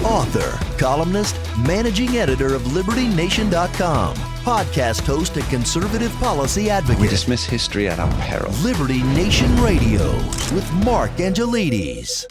author, columnist, managing editor of LibertyNation.com, podcast host and conservative policy advocate. We dismiss history at our peril. Liberty Nation Radio with Mark Angelides.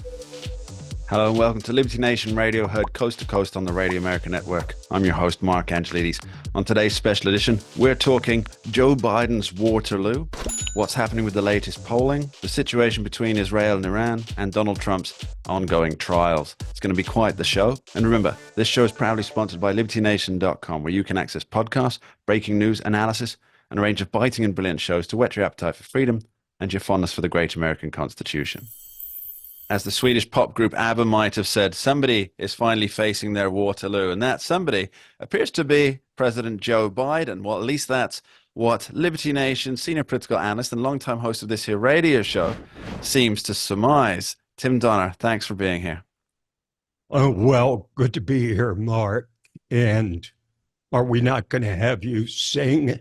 Hello and welcome to Liberty Nation Radio, heard coast to coast on the Radio America Network. I'm your host, Mark Angelides. On today's special edition, we're talking Joe Biden's Waterloo, what's happening with the latest polling, the situation between Israel and Iran, and Donald Trump's ongoing trials. It's going to be quite the show. And remember, this show is proudly sponsored by LibertyNation.com, where you can access podcasts, breaking news, analysis, and a range of biting and brilliant shows to whet your appetite for freedom and your fondness for the great American Constitution. As the Swedish pop group ABBA might have said, somebody is finally facing their Waterloo, and that somebody appears to be President Joe Biden. Well, at least that's what Liberty Nation senior political analyst and longtime host of this here radio show seems to surmise. Tim Donner, thanks for being here. Oh, well, good to be here, Mark. And are we not going to have you sing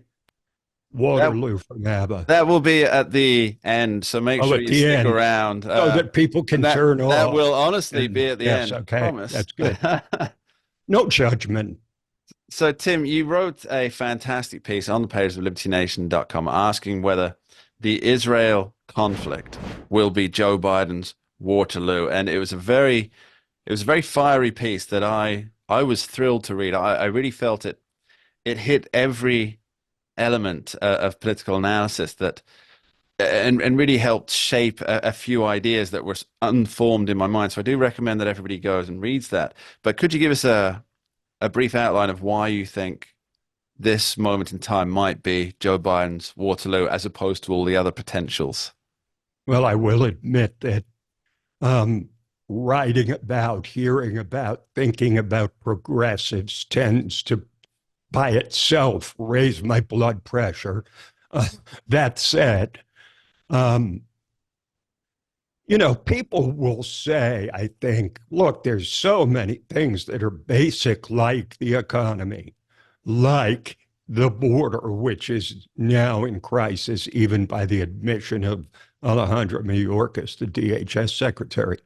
Waterloo from ABBA? That will be at the end, so make sure you stick around. So that people can turn off. That will honestly be at the end, okay. Promise. That's good. No judgment. So, Tim, you wrote a fantastic piece on the page of LibertyNation.com asking whether the Israel conflict will be Joe Biden's Waterloo. And it was a very fiery piece that I was thrilled to read. I really felt it hit every element of political analysis that and really helped shape a few ideas that were unformed in my mind. So I do recommend that everybody goes and reads that. But could you give us a brief outline of why you think this moment in time might be Joe Biden's Waterloo as opposed to all the other potentials? Well, I will admit that writing about, hearing about, thinking about progressives tends to by itself raise my blood pressure. That said, people will say, I think, look, there's so many things that are basic, like the economy, like the border, which is now in crisis, even by the admission of Alejandro Mayorkas, the DHS secretary.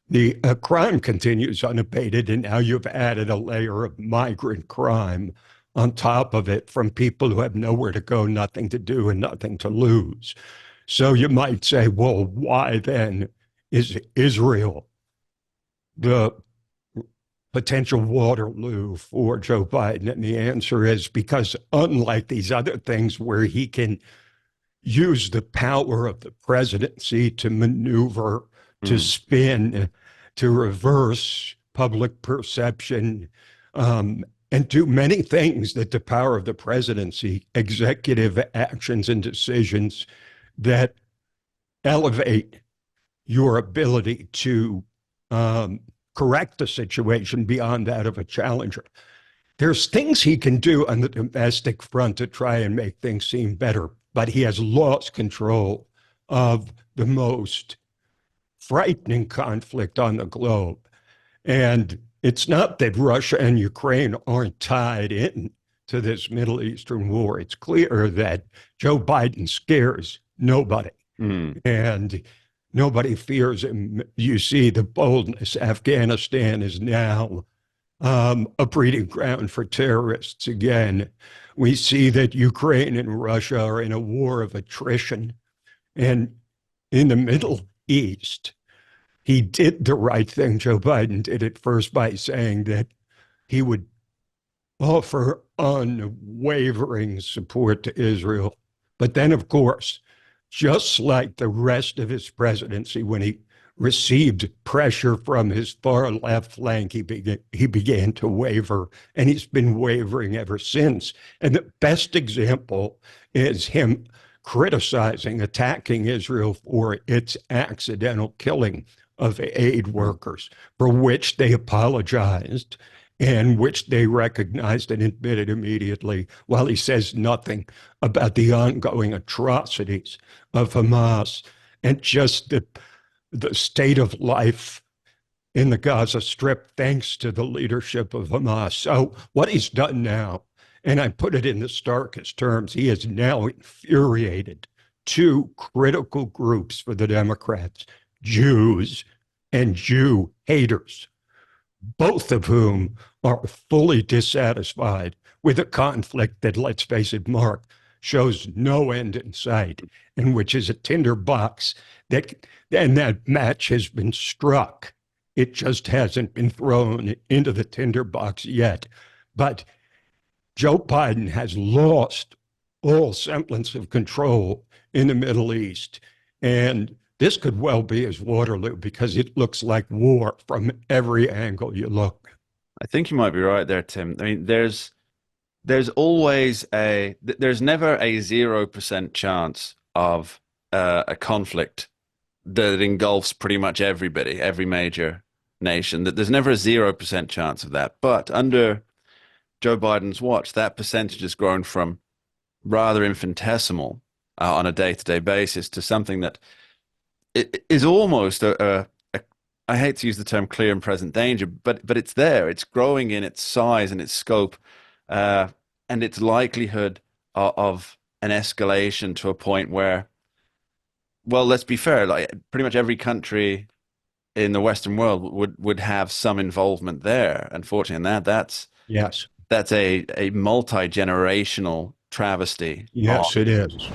The crime continues unabated, and now you've added a layer of migrant crime on top of it from people who have nowhere to go, nothing to do, and nothing to lose. So you might say, well, why then is Israel the potential Waterloo for Joe Biden? And the answer is because unlike these other things where he can use the power of the presidency to maneuver, to spin, to reverse public perception, and do many things that the power of the presidency, executive actions and decisions that elevate your ability to correct the situation beyond that of a challenger. There's things he can do on the domestic front to try and make things seem better, but he has lost control of the most frightening conflict on the globe. And it's not that Russia and Ukraine aren't tied in to this Middle Eastern war. It's clear that Joe Biden scares nobody, and nobody fears him. You see the boldness. Afghanistan is now a breeding ground for terrorists again. We see that Ukraine and Russia are in a war of attrition. And in the Middle East, he did the right thing. Joe Biden did it first by saying that he would offer unwavering support to Israel. But then, of course, just like the rest of his presidency, when he received pressure from his far left flank, he began to waver, and he's been wavering ever since. And the best example is him criticizing, attacking Israel for its accidental killing of aid workers, for which they apologized and which they recognized and admitted immediately, while he says nothing about the ongoing atrocities of Hamas and just the state of life in the Gaza Strip, thanks to the leadership of Hamas. So what he's done now, and I put it in the starkest terms, he has now infuriated two critical groups for the Democrats, Jews and Jew haters. both of whom are fully dissatisfied with a conflict that, let's face it, Mark, shows no end in sight, and which is a tinderbox and that match has been struck. It just hasn't been thrown into the tinderbox yet. But Joe Biden has lost all semblance of control in the Middle East. And this could well be his Waterloo because it looks like war from every angle you look. I think you might be right there, Tim. I mean, there's never a 0% chance of a conflict that engulfs pretty much everybody, every major nation. That there's never a 0% chance of that. But under Joe Biden's watch, that percentage has grown from rather infinitesimal on a day-to-day basis to something that is almost I hate to use the term clear and present danger, but it's there. It's growing in its size and its scope, uh, and its likelihood of an escalation to a point where, well, let's be fair, like pretty much every country in the Western world would have some involvement there. Unfortunately, and Yes. that's a multi-generational travesty Yes, on it is.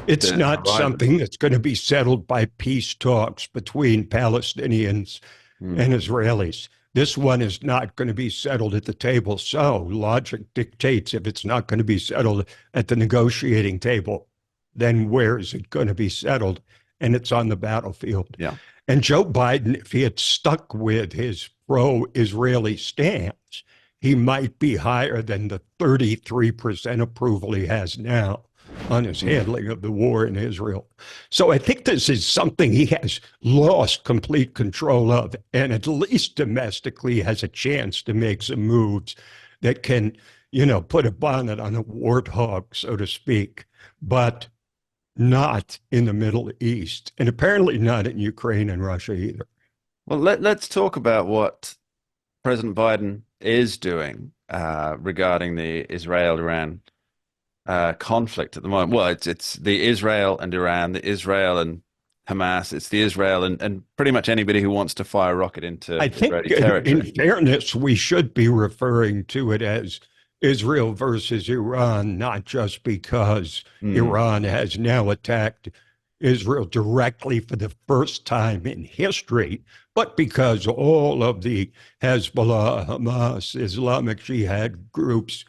It's the not horizon. something that's going to be settled by peace talks between Palestinians Hmm. and Israelis. This one is not going to be settled at the table. So logic dictates if it's not going to be settled at the negotiating table, then where is it going to be settled? And it's on the battlefield. Yeah. And Joe Biden, if he had stuck with his pro-Israeli stance, he might be higher than the 33% approval he has now on his handling of the war in Israel. So I think this is something he has lost complete control of, and at least domestically has a chance to make some moves that can, put a bonnet on a warthog, so to speak, but not in the Middle East, and apparently not in Ukraine and Russia either. Well, let's talk about what President Biden is doing regarding the Israel-Iran conflict at the moment. Well, it's the Israel and Iran, the Israel and Hamas, it's the Israel and pretty much anybody who wants to fire a rocket into I think, Israeli in territory. fairness, we should be referring to it as Israel versus Iran, not just because Hmm. Iran has now attacked Israel directly for the first time in history, but because all of the Hezbollah, Hamas, Islamic Jihad groups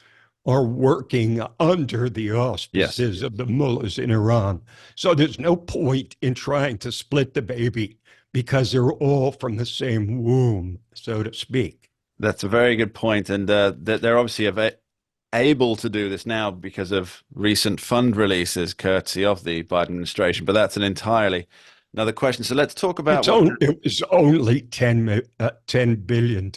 are working under the Yes. auspices of the mullahs in Iran. So there's no point in trying to split the baby because they're all from the same womb, so to speak. That's a very good point, and they're obviously able to do this now because of recent fund releases, courtesy of the Biden administration. But that's an entirely another question. So let's talk about what, of It was only $10 billion,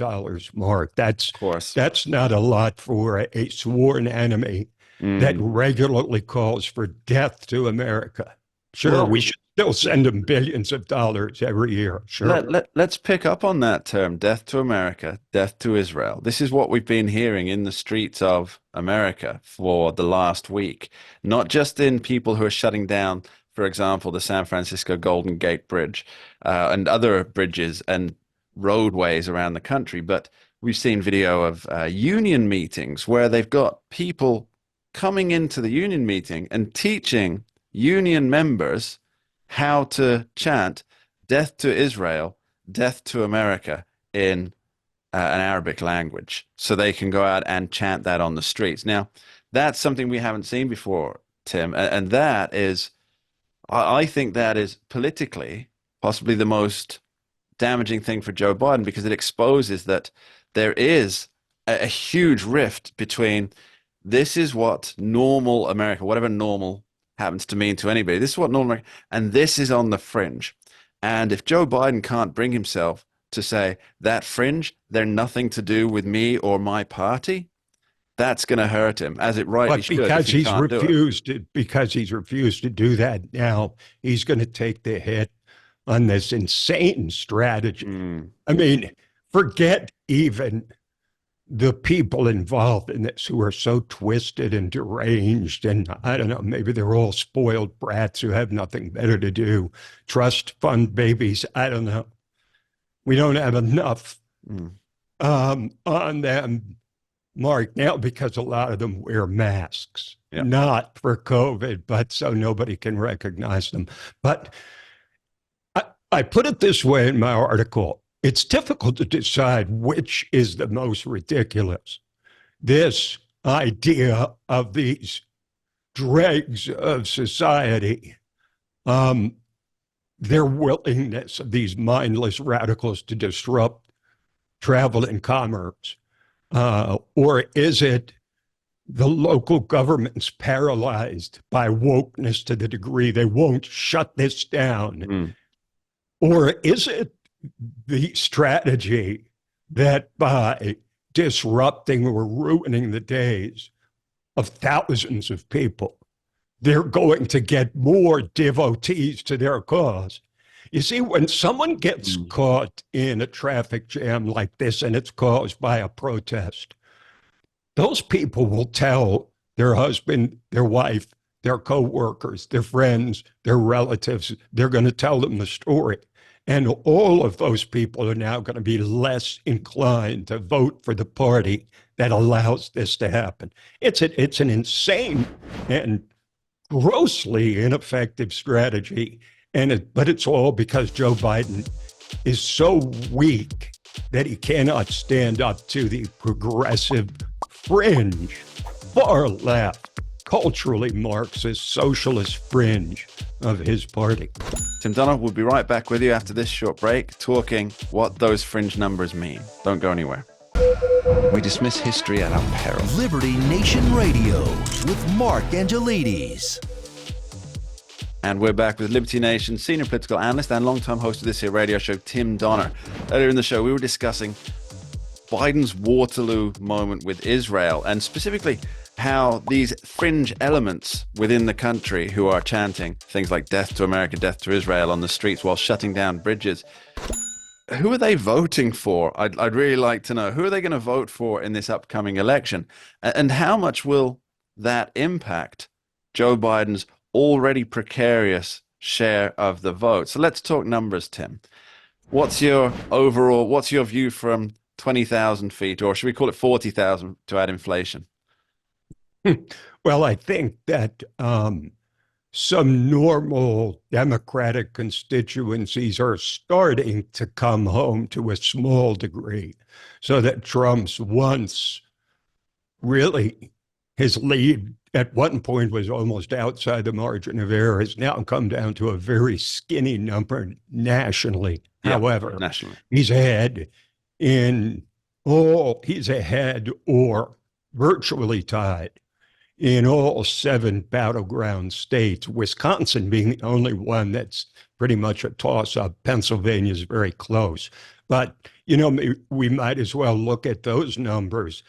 Mark. course. That's not a lot for a sworn enemy that Mm. regularly calls for death to America. Sure, Well, we should still send them billions of dollars every year. Sure. let's pick up on that term, death to America, death to Israel. This is what we've been hearing in the streets of America for the last week, not just in people who are shutting down, for example, the San Francisco Golden Gate Bridge and other bridges and roadways around the country, but we've seen video of union meetings where they've got people coming into the union meeting and teaching union members how to chant death to Israel, death to America in an Arabic language so they can go out and chant that on the streets. Now, that's something we haven't seen before, Tim, and that is, I think that is politically possibly the most damaging thing for Joe Biden because it exposes that there is a huge rift between this is what normal America, whatever normal happens to mean to anybody, this is what normal America, and this is on the fringe. And if Joe Biden can't bring himself to say that fringe, they're nothing to do with me or my party, that's going to hurt him, as it rightly But should if he can't do it. because he's refused to do that now, he's going to take the hit on this insane strategy. Mm, I mean, forget even the people involved in this who are so twisted and deranged. And I don't know, maybe they're all spoiled brats who have nothing better to do. Trust fund babies. I don't know. We don't have enough mm. on them, Mark, now because a lot of them wear masks, Yeah. not for COVID, but so nobody can recognize them. But I put it this way in my article. It's difficult to decide which is the most ridiculous. This idea of these dregs of society, their willingness of these mindless radicals to disrupt travel and commerce, or is it the local government's paralyzed by wokeness to the degree they won't shut this down? Mm. Or is it the strategy that by disrupting or ruining the days of thousands of people, they're going to get more devotees to their cause? You see, when someone gets caught in a traffic jam like this and it's caused by a protest, those people will tell their husband, their wife, their coworkers, their friends, their relatives. They're going to tell them the story. And all of those people are now going to be less inclined to vote for the party that allows this to happen. It's an insane and grossly ineffective strategy. But it's all because Joe Biden is so weak that he cannot stand up to the progressive fringe, far left, culturally Marxist, socialist fringe of his party. Tim Donner will be right back with you after this short break, talking what those fringe numbers mean. Don't go anywhere. We dismiss history at our peril. Liberty Nation Radio with Mark Angelides. And we're back with Liberty Nation senior political analyst and longtime host of this here radio show, Tim Donner. Earlier in the show, we were discussing Biden's Waterloo moment with Israel, and specifically how these fringe elements within the country who are chanting things like death to America, death to Israel on the streets while shutting down bridges, who are they voting for? I'd really like to know. Who are they going to vote for in this upcoming election? And how much will that impact Joe Biden's already precarious share of the vote? So let's talk numbers, Tim. What's your view from 20,000 feet, or should we call it 40,000 to add inflation? Well, I think that some normal Democratic constituencies are starting to come home to a small degree, so that Trump's once really his lead at one point was almost outside the margin of error, has now come down to a very skinny number nationally. Yeah, however, nationally, he's ahead or virtually tied in all 7 battleground states, Wisconsin being the only one that's pretty much a toss-up. Pennsylvania is very close. But, we might as well look at those numbers.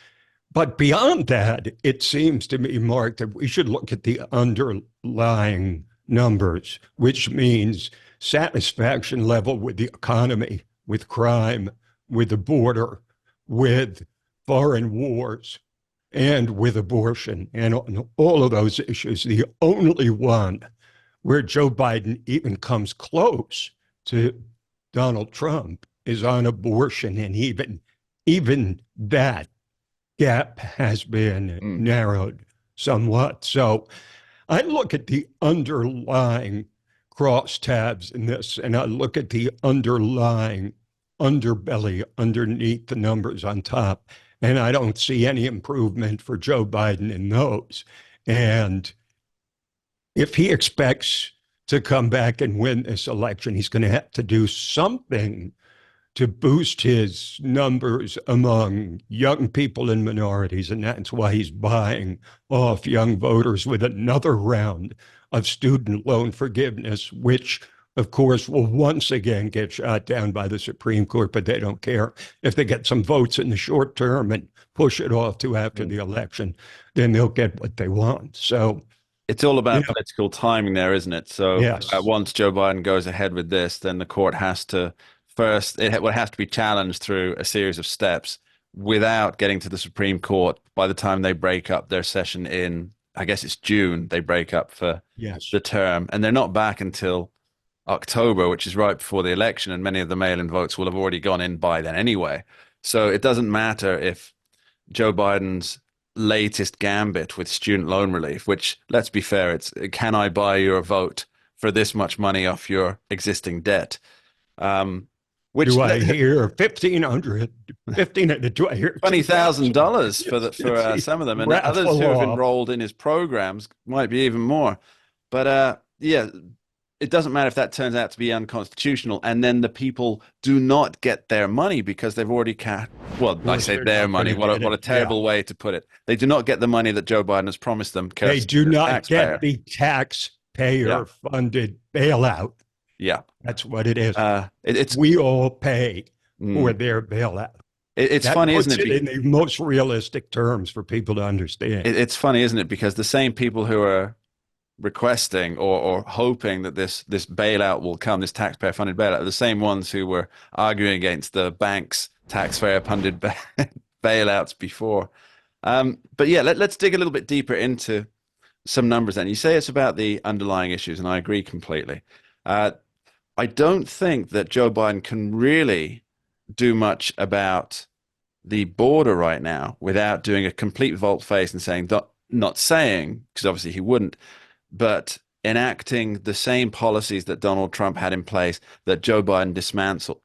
But beyond that, it seems to me, Mark, that we should look at the underlying numbers, which means satisfaction level with the economy, with crime, with the border, with foreign wars, and with abortion, and on all of those issues. The only one where Joe Biden even comes close to Donald Trump is on abortion, and even that gap has been narrowed somewhat. So I look at the underlying crosstabs in this, and I look at the underlying underbelly underneath the numbers on top, and I don't see any improvement for Joe Biden in those. And if he expects to come back and win this election, he's going to have to do something to boost his numbers among young people and minorities. And that's why he's buying off young voters with another round of student loan forgiveness, which, of course, will once again get shot down by the Supreme Court, but they don't care. If they get some votes in the short term and push it off to after the election, then they'll get what they want. So it's all about political timing there, isn't it? So yes. Once Joe Biden goes ahead with this, then the court has to it will have to be challenged through a series of steps without getting to the Supreme Court. By the time they break up their session in, I guess it's June, they break up for the term, and they're not back until October, which is right before the election, and many of the mail-in votes will have already gone in by then anyway. So it doesn't matter if Joe Biden's latest gambit with student loan relief, which, let's be fair, it's can I buy your vote for this much money off your existing debt? Um, which Do I hear 1,500, 15, do I hear $20,000 for $2,000? some of them, and others who Raffle have off. enrolled in his programs might be even more. But yeah, it doesn't matter if that turns out to be unconstitutional, and then the people do not get their money because they've already well, I Course say they're their not going money. to get What a it. Yeah. terrible way to put it. They do not get the money that Joe Biden has promised them, They courtesy do of the not taxpayer. get the Yeah, taxpayer-funded bailout. yeah. That's what it is. It's We all pay for mm, their bailout. it's That funny, isn't puts it? it in the most realistic terms for people to understand. It's funny, isn't it? Because the same people who are requesting or hoping that this bailout will come, this taxpayer funded bailout, are the same ones who were arguing against the banks' taxpayer funded bailouts before. But yeah, let's dig a little bit deeper into some numbers then. You say it's about the underlying issues, and I agree completely. I don't think that Joe Biden can really do much about the border right now without doing a complete volte-face and saying, not saying, because obviously he wouldn't, but enacting the same policies that Donald Trump had in place that Joe Biden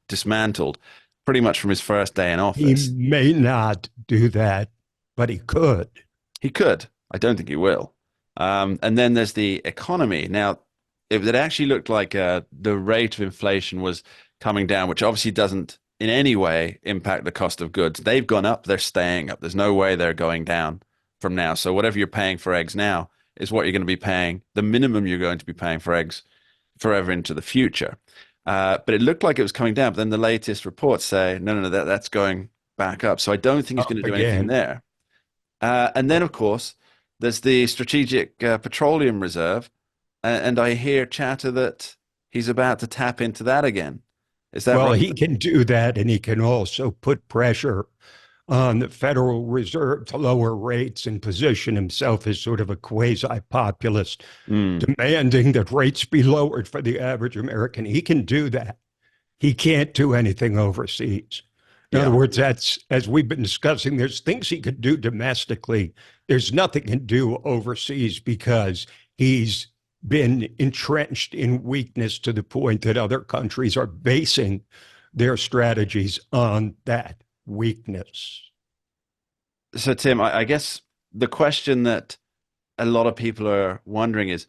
dismantled pretty much from his first day in He office. may not do that, but he could. He could. I don't think he will. And then there's the economy. Now, it actually looked like the rate of inflation was coming down, which obviously doesn't in any way impact the cost of goods. They've gone up, they're staying up. There's no way they're going down from now. So whatever you're paying for eggs now is what you're going to be paying, the minimum you're going to be paying for eggs forever into the future. But it looked like it was coming down. But then the latest reports say, no, that's going back up. So I don't think he's going to do anything there. And then, of course, there's the Strategic Petroleum Reserve. And I hear chatter that he's about to tap into that again. Is that Well, right? he can do that, and he can also put pressure on the Federal Reserve to lower rates and position himself as sort of a quasi-populist, demanding that rates be lowered for the average American. He can do that. He can't do anything overseas. In other words, that's, as we've been discussing, there's things he could do domestically. There's nothing he can do overseas because he's been entrenched in weakness to the point that other countries are basing their strategies on that weakness. So, Tim, I guess the question that a lot of people are wondering is,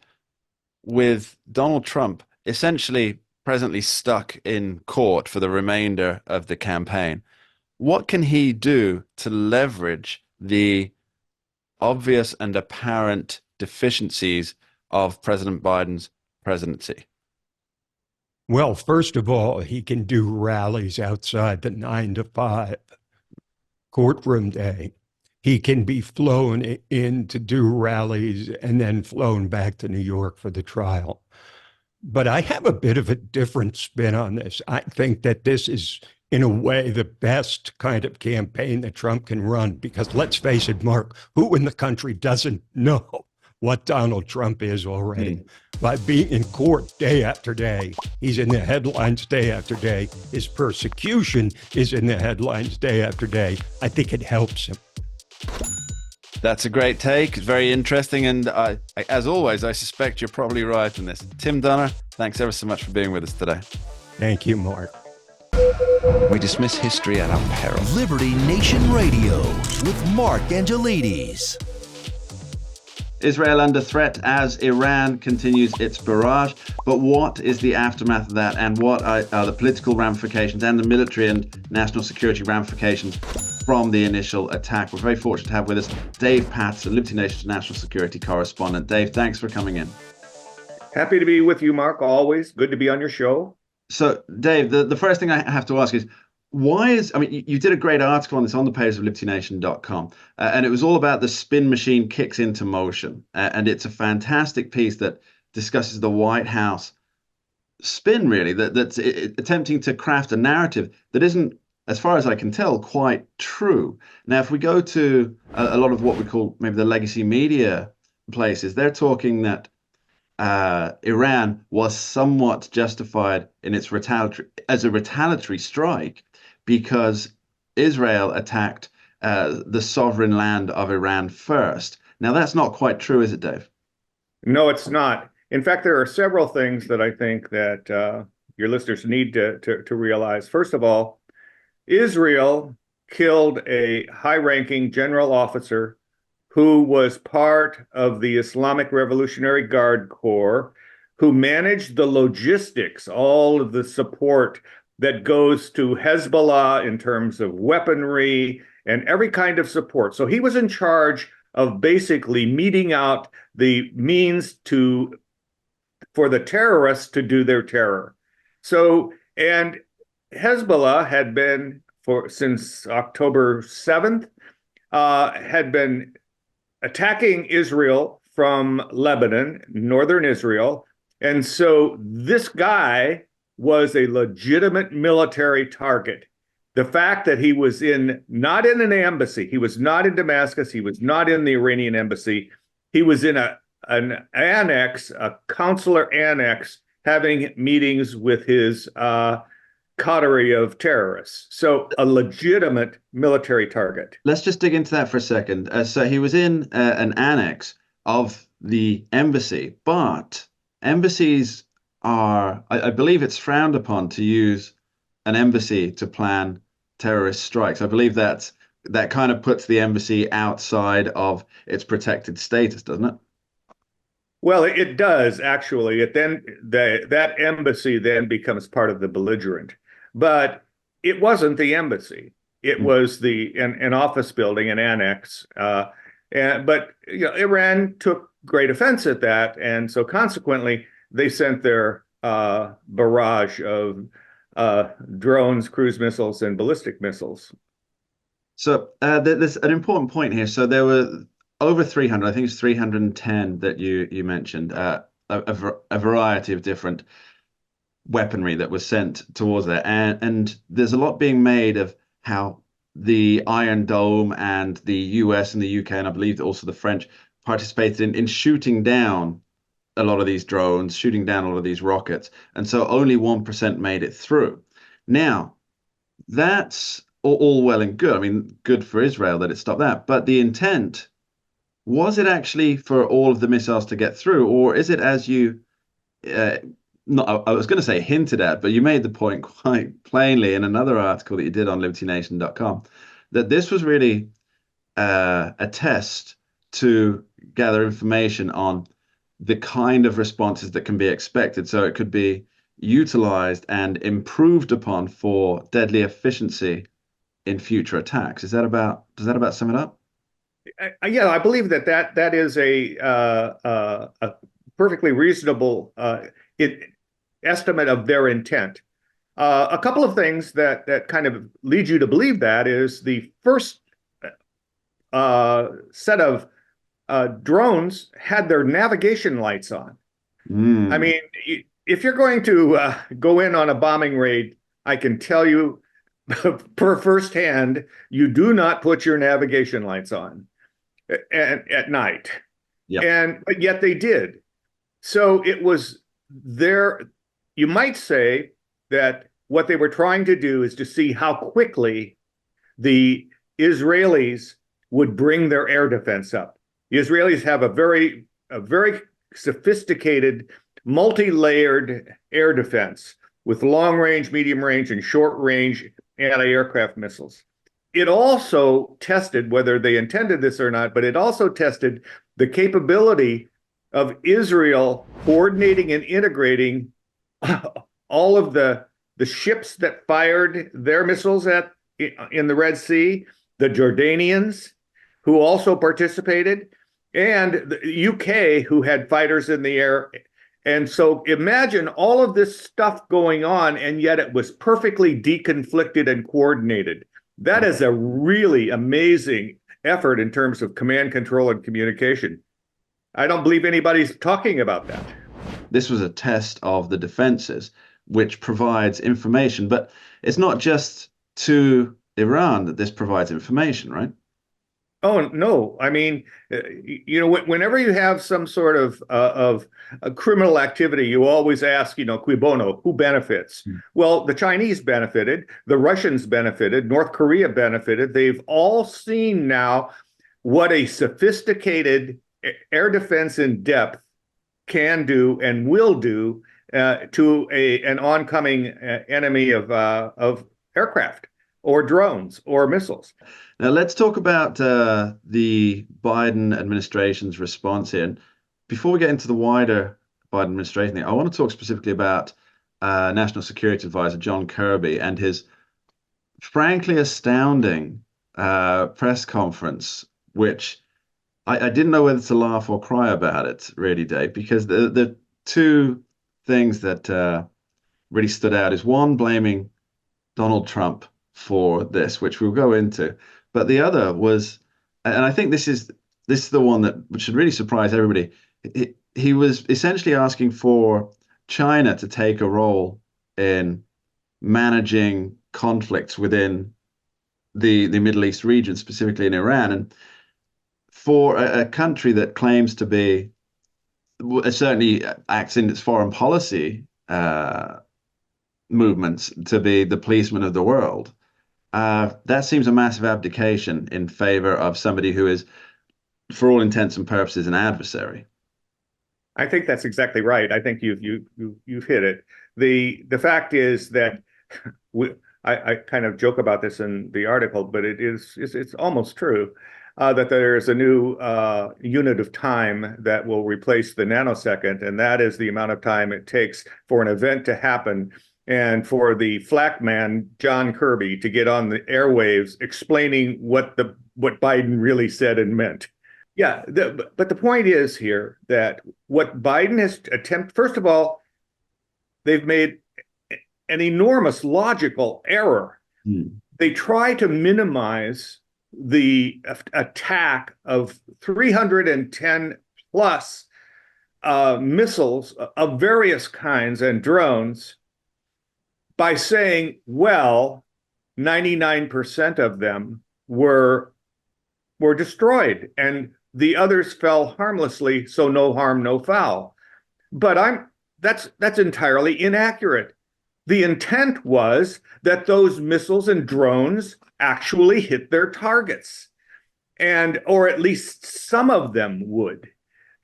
with Donald Trump essentially presently stuck in court for the remainder of the campaign, what can he do to leverage the obvious and apparent deficiencies of President Biden's presidency? Well, first of all, he can do rallies outside the 9 to 5 courtroom day. He can be flown in to do rallies and then flown back to New York for the trial. But I have a bit of a different spin on this. I think that this is, in a way, the best kind of campaign that Trump can run, because let's face it, Mark, who in the country doesn't know what Donald Trump is already? By being in court day after day, he's in the headlines day after day. His persecution is in the headlines day after day. I think it helps him. That's a great take. It's very interesting. And as always, I suspect you're probably right in this. Tim Dunner, thanks ever so much for being with us today. Thank you, Mark. We dismiss history at our peril. Liberty Nation Radio with Mark Angelides. Israel under threat as Iran continues its barrage. But what is the aftermath of that, and what are the political ramifications and the military and national security ramifications from the initial attack? We're very fortunate to have with us Dave Patterson, Liberty Nation's national security correspondent. Dave, thanks for coming in. Happy to be with you, Mark. Always good to be on your show. So, Dave, the first thing I have to ask is, you did a great article on this on the page of libertynation.com, and it was all about the spin machine kicks into motion. And it's a fantastic piece that discusses the White House spin, really, that's attempting to craft a narrative that isn't, as far as I can tell, quite true. Now, if we go to a lot of what we call maybe the legacy media places, they're talking that Iran was somewhat justified in its retaliatory strike because Israel attacked the sovereign land of Iran first. Now, that's not quite true, is it, Dave? No, it's not. In fact, there are several things that I think that your listeners need to realize. First of all, Israel killed a high-ranking general officer who was part of the Islamic Revolutionary Guard Corps, who managed the logistics, all of the support that goes to Hezbollah in terms of weaponry and every kind of support. So he was in charge of basically meting out the means for the terrorists to do their terror. So, and Hezbollah had been since October 7th, had been attacking Israel from Lebanon, northern Israel. And so this guy was a legitimate military target. The fact that he was not in an embassy, he was not in Damascus, he was not in the Iranian embassy, he was in an annex, a consular annex, having meetings with his coterie of terrorists. So a legitimate military target. Let's just dig into that for a second. So he was in an annex of the embassy, but embassies are, I believe it's frowned upon to use an embassy to plan terrorist strikes. I believe that kind of puts the embassy outside of its protected status, doesn't it? Well, it does actually. That embassy then becomes part of the belligerent. But it wasn't the embassy. It was an office building, an annex. But Iran took great offense at that, and so consequently, they sent their barrage of drones, cruise missiles, and ballistic missiles. So there's an important point here. So there were over 300, I think it's 310 that you mentioned, a variety of different weaponry that was sent towards there. And there's a lot being made of how the Iron Dome and the US and the UK, and I believe also the French, participated in shooting down a lot of these drones, shooting down a lot of these rockets. And so only 1% made it through. Now, that's all well and good. I mean, good for Israel that it stopped that. But the intent, was it actually for all of the missiles to get through? Or is it, as you, I was going to say hinted at, but you made the point quite plainly in another article that you did on libertynation.com, that this was really a test to gather information on the kind of responses that can be expected, so it could be utilized and improved upon for deadly efficiency in future attacks. Does that about sum it up? Yeah, I believe that is a perfectly reasonable estimate of their intent. A couple of things that kind of lead you to believe that is the first set of drones had their navigation lights on. I mean, if you're going to go in on a bombing raid, I can tell you per firsthand, you do not put your navigation lights on at night. Yep. But yet they did. So it was there. You might say that what they were trying to do is to see how quickly the Israelis would bring their air defense up. The Israelis have a very sophisticated, multi-layered air defense with long range, medium range, and short range anti-aircraft missiles. It also tested, whether they intended this or not, but it also tested the capability of Israel coordinating and integrating all of the ships that fired their missiles in the Red Sea, the Jordanians, who also participated, and the UK, who had fighters in the air. And so imagine all of this stuff going on, and yet it was perfectly deconflicted and coordinated. That is a really amazing effort in terms of command, control, and communication. I don't believe anybody's talking about that. This was a test of the defenses, which provides information, but it's not just to Iran that this provides information, right? Oh no! I mean, whenever you have some sort of a criminal activity, you always ask, cui bono, who benefits? Well, the Chinese benefited, the Russians benefited, North Korea benefited. They've all seen now what a sophisticated air defense in depth can do and will do to an oncoming enemy of aircraft or drones or missiles. Now, let's talk about the Biden administration's response here. And before we get into the wider Biden administration thing, I want to talk specifically about National Security Advisor John Kirby and his frankly astounding press conference, which I didn't know whether to laugh or cry about it, really, Dave, because the two things that really stood out is one, blaming Donald Trump for this, which we'll go into. But the other was, and I think this is the one that should really surprise everybody. He was essentially asking for China to take a role in managing conflicts within the Middle East region, specifically in Iran. And for a country that claims to be, certainly acts in its foreign policy movements to be the policeman of the world, that seems a massive abdication in favor of somebody who is, for all intents and purposes, an adversary. I think that's exactly right. I think you've hit it. The fact is that I kind of joke about this in the article, but it's almost true that there is a new unit of time that will replace the nanosecond, and that is the amount of time it takes for an event to happen and for the flak man, John Kirby, to get on the airwaves explaining what Biden really said and meant. Yeah, but the point is here that what Biden has attempted, first of all, they've made an enormous logical error. They try to minimize the attack of 310 plus missiles of various kinds and drones by saying, well, 99% of them were destroyed and the others fell harmlessly, so no harm, no foul. But that's entirely inaccurate. The intent was that those missiles and drones actually hit their targets, or at least some of them would.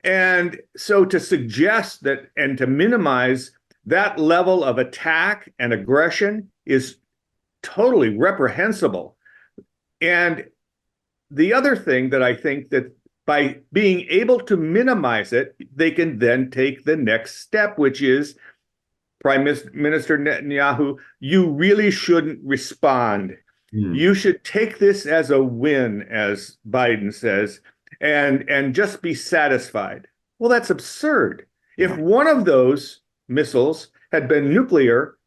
And so to suggest that and to minimize that level of attack and aggression is totally reprehensible. And the other thing that I think that by being able to minimize it, they can then take the next step, which is, Prime Minister Netanyahu, you really shouldn't respond. You should take this as a win, as Biden says, and just be satisfied. Well, that's absurd. If one of those missiles had been nuclear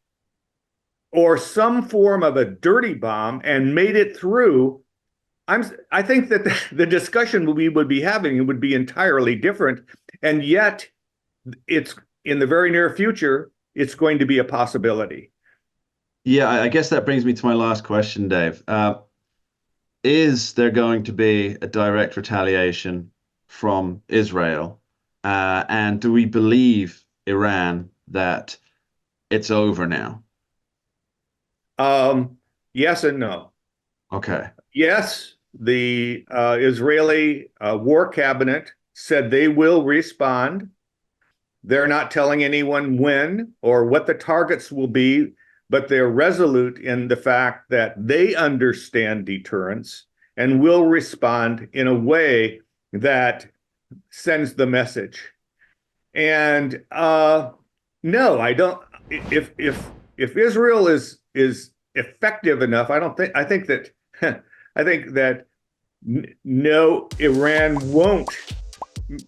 or some form of a dirty bomb and made it through, I think that the discussion we would be having would be entirely different. And yet, it's in the very near future, it's going to be a possibility. Yeah, I guess that brings me to my last question, Dave. Is there going to be a direct retaliation from Israel? And do we believe Iran that it's over now? Yes and no. Okay. Yes, the Israeli War Cabinet said they will respond. They're not telling anyone when or what the targets will be, but they're resolute in the fact that they understand deterrence and will respond in a way that sends the message. And no, I don't. If Israel is effective enough, I think that no, Iran won't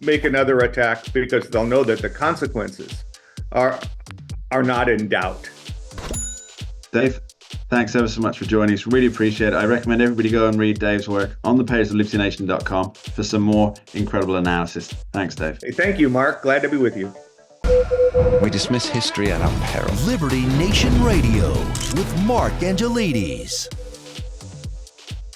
make another attack because they'll know that the consequences are not in doubt. Dave, thanks ever so much for joining us. Really appreciate it. I recommend everybody go and read Dave's work on the page of libertynation.com for some more incredible analysis. Thanks, Dave. Hey, thank you, Mark. Glad to be with you. We dismiss history at our peril. Liberty Nation Radio with Mark Angelides.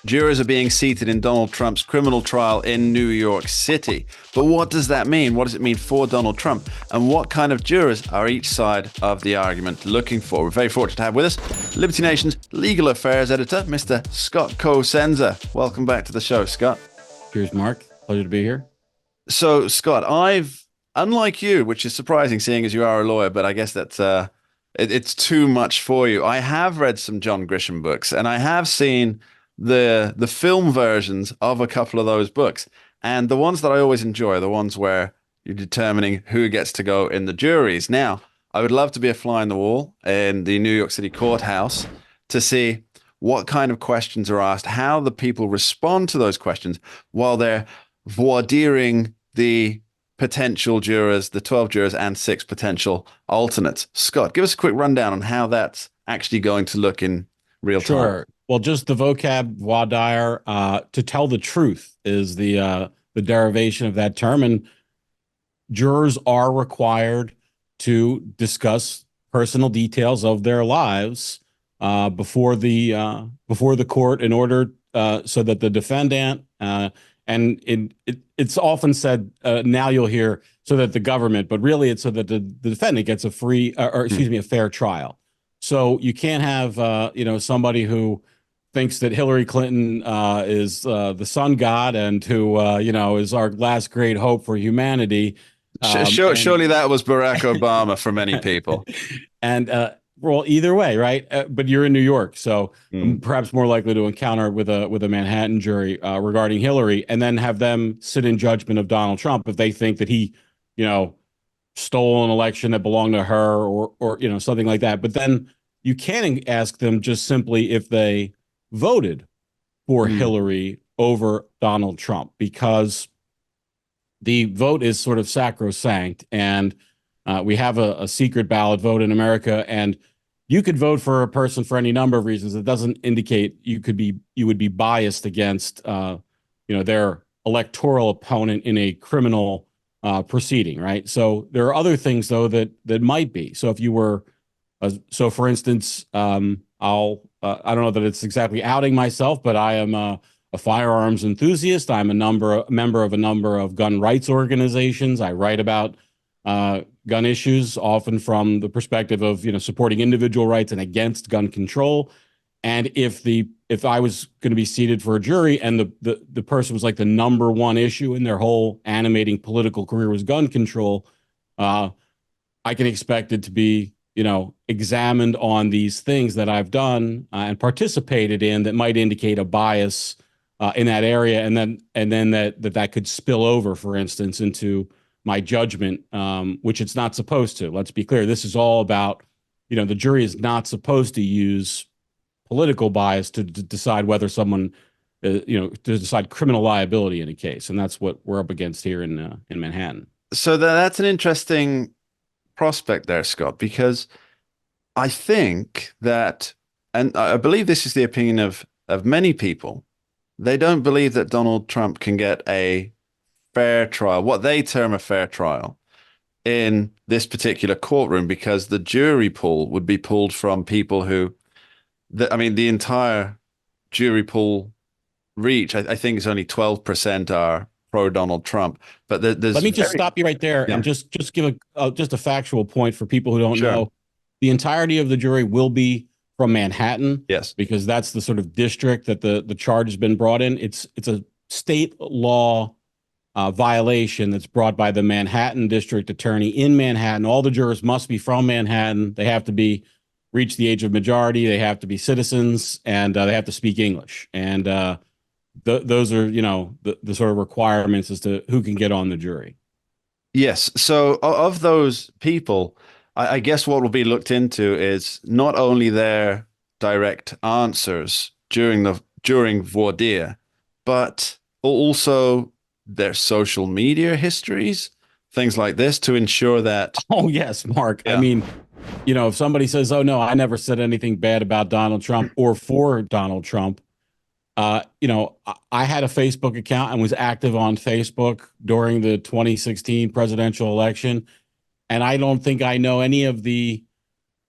Jurors are being seated in Donald Trump's criminal trial in New York City. But what does that mean? What does it mean for Donald Trump? And what kind of jurors are each side of the argument looking for? We're very fortunate to have with us Liberty Nation's legal affairs editor, Mr. Scott Cosenza. Welcome back to the show, Scott. Cheers, Mark. Pleasure to be here. So, Scott, unlike you, which is surprising seeing as you are a lawyer, but I guess that's it's too much for you. I have read some John Grisham books, and I have seen the film versions of a couple of those books. And the ones that I always enjoy are the ones where you're determining who gets to go in the juries. Now, I would love to be a fly on the wall in the New York City courthouse to see what kind of questions are asked, how the people respond to those questions while they're voir diring the potential jurors, the 12 jurors and 6 potential alternates. Scott, give us a quick rundown on how that's actually going to look in real time. Sure. Well, just the vocab voir dire, to tell the truth is the derivation of that term. And jurors are required to discuss personal details of their lives before the court in order so that the defendant and it's often said now you'll hear so that the government, but really it's so that the defendant gets a fair trial. So you can't have somebody who thinks that Hillary Clinton is the sun god and who is our last great hope for humanity. Surely that was Barack Obama for many people. And well, either way, right? But you're in New York, so perhaps more likely to encounter with a Manhattan jury regarding Hillary, and then have them sit in judgment of Donald Trump if they think that he, stole an election that belonged to her or something like that. But then you can ask them just simply if they voted for Hillary over Donald Trump, because the vote is sort of sacrosanct, and we have a secret ballot vote in America, and you could vote for a person for any number of reasons. It doesn't indicate you would be biased against their electoral opponent in a criminal proceeding, right? So there are other things though that might be. So if you were, for instance, I don't know that it's exactly outing myself, but I am a firearms enthusiast. I'm a member of a number of gun rights organizations. I write about gun issues, often from the perspective of supporting individual rights and against gun control. And if I was going to be seated for a jury and the person was like the number one issue in their whole animating political career was gun control, I can expect it to be examined on these things that I've done and participated in that might indicate a bias in that area, and then that could spill over, for instance, into my judgment, which it's not supposed to. Let's be clear. This is all about, the jury is not supposed to use political bias to decide whether someone, to decide criminal liability in a case. And that's what we're up against here in Manhattan. So that's an interesting prospect there, Scott, because I think that, and I believe this is the opinion of many people, they don't believe that Donald Trump can get a fair trial, what they term a fair trial, in this particular courtroom, because the jury pool would be pulled from people who, the entire jury pool reach, I think is only 12% are pro Donald Trump. But there's let me just stop you right there and just give just a factual point for people who don't know. The entirety of the jury will be from Manhattan. Yes, because that's the sort of district that the charge has been brought in. It's a state law violation that's brought by the Manhattan district attorney in Manhattan. All the jurors must be from Manhattan. They have to reach the age of majority. They have to be citizens, and they have to speak English. And those are, the sort of requirements as to who can get on the jury. Yes. So of those people, I guess what will be looked into is not only their direct answers during voir dire, but also their social media histories, things like this, to ensure that. Oh, yes, Mark. Yeah. I mean, if somebody says, oh, no, I never said anything bad about Donald Trump or for Donald Trump. I had a Facebook account and was active on Facebook during the 2016 presidential election. And I don't think I know any of the,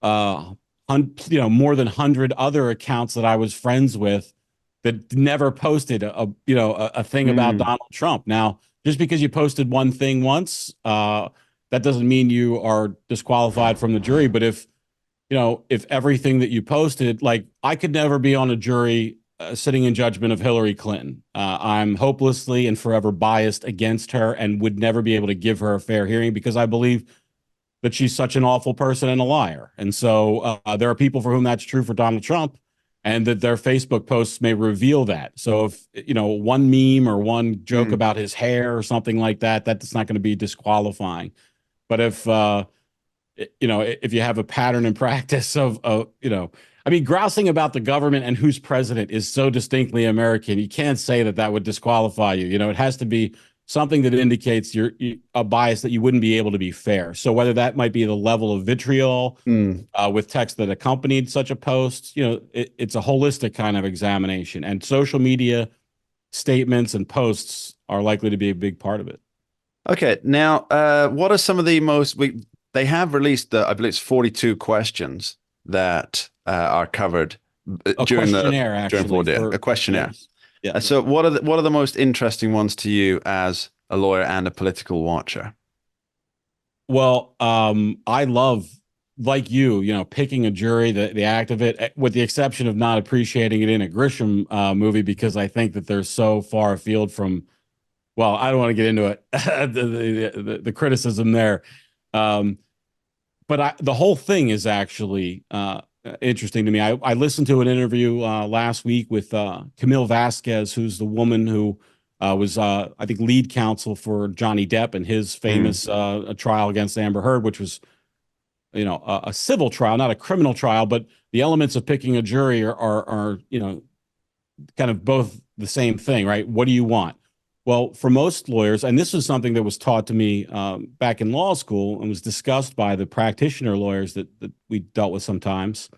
more than 100 other accounts that I was friends with that never posted a thing about Donald Trump. Now, just because you posted one thing once, that doesn't mean you are disqualified from the jury. But if everything that you posted, like, I could never be on a jury sitting in judgment of Hillary Clinton. I'm hopelessly and forever biased against her and would never be able to give her a fair hearing because I believe that she's such an awful person and a liar. And so there are people for whom that's true for Donald Trump, and that their Facebook posts may reveal that. So if, one meme or one joke about his hair or something like that, that's not going to be disqualifying. But if you have a pattern and practice of grousing about the government and who's president is so distinctly American, you can't say that would disqualify you. It has to be something that indicates a bias that you wouldn't be able to be fair. So whether that might be the level of vitriol with text that accompanied such a post, it's a holistic kind of examination, and social media statements and posts are likely to be a big part of it. Okay. Now, what are some of the they have released I believe it's 42 questions that are covered during a questionnaire. Yes. Yeah. So what are the most interesting ones to you as a lawyer and a political watcher? Well, I love, like you, picking a jury, the act of it, with the exception of not appreciating it in a Grisham movie, because I think that they're so far afield from, well, I don't want to get into it, the criticism there. But the whole thing is actually interesting to me. I listened to an interview last week with Camille Vasquez, who's the woman who was, I think, lead counsel for Johnny Depp and his famous trial against Amber Heard, which was, a civil trial, not a criminal trial. But the elements of picking a jury are kind of both the same thing, right? What do you want? Well, for most lawyers, and this was something that was taught to me back in law school and was discussed by the practitioner lawyers that we dealt with sometimes.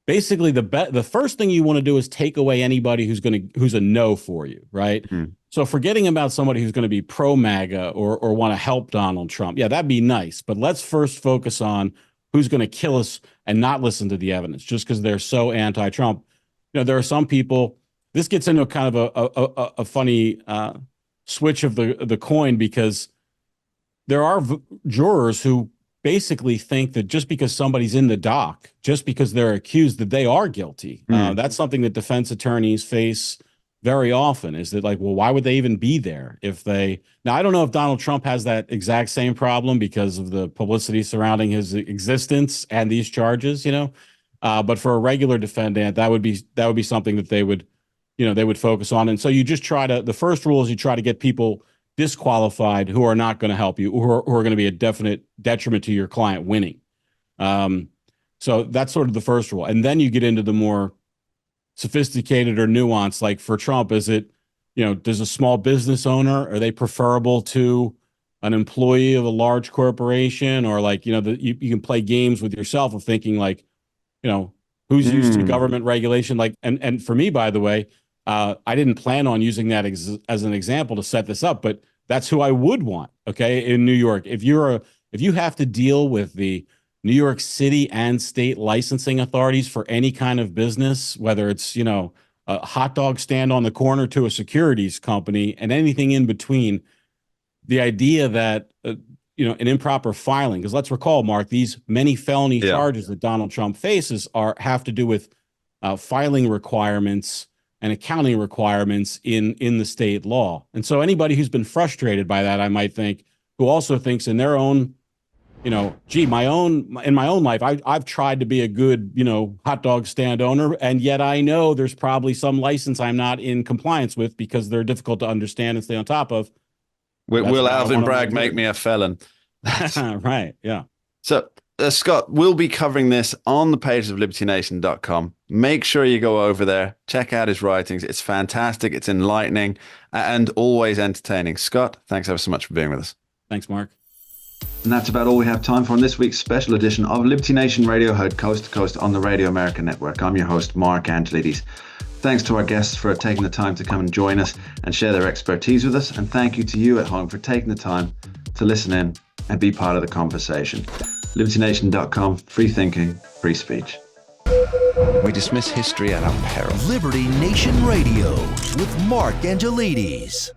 Basically, the first thing you want to do is take away anybody who's a no for you, right? So forgetting about somebody who's going to be pro MAGA or want to help Donald Trump, yeah, that'd be nice. But let's first focus on who's going to kill us and not listen to the evidence just because they're so anti-Trump. There are some people. This gets into kind of a funny switch of the coin, because there are jurors who basically think that just because somebody's in the dock, just because they're accused, that they are guilty. That's something that defense attorneys face very often, is that, like, well, why would they even be there if they... Now, I don't know if Donald Trump has that exact same problem because of the publicity surrounding his existence and these charges, but for a regular defendant, that would be something that they would focus on. And so you just the first rule is you try to get people disqualified who are not going to help you, who are going to be a definite detriment to your client winning. So that's sort of the first rule. And then you get into the more sophisticated or nuanced, like for Trump, is it, does a small business owner, are they preferable to an employee of a large corporation? Or like, you can play games with yourself of thinking like, who's used to government regulation? Like, and for me, by the way, I didn't plan on using that as an example to set this up, but that's who I would want. Okay. In New York, if you have to deal with the New York City and state licensing authorities for any kind of business, whether it's, a hot dog stand on the corner to a securities company and anything in between, the idea that, an improper filing, because let's recall, Mark, these many felony charges that Donald Trump faces have to do with filing requirements and accounting requirements in the state law. And so anybody who's been frustrated by that, I might think, who also thinks in their own, in my own life, I've tried to be a good, hot dog stand owner, and yet I know there's probably some license I'm not in compliance with because they're difficult to understand and stay on top of. Will Alvin Bragg make me a felon? Right, yeah. So, Scott, we'll be covering this on the pages of libertynation.com. Make sure you go over there, check out his writings. It's fantastic, it's enlightening, and always entertaining. Scott, thanks ever so much for being with us. Thanks, Mark. And that's about all we have time for in this week's special edition of Liberty Nation Radio, heard coast to coast on the Radio America Network. I'm your host, Mark Angelides. Thanks to our guests for taking the time to come and join us and share their expertise with us. And thank you to you at home for taking the time to listen in and be part of the conversation. LibertyNation.com, free thinking, free speech. We dismiss history at our peril. Liberty Nation Radio with Mark Angelides.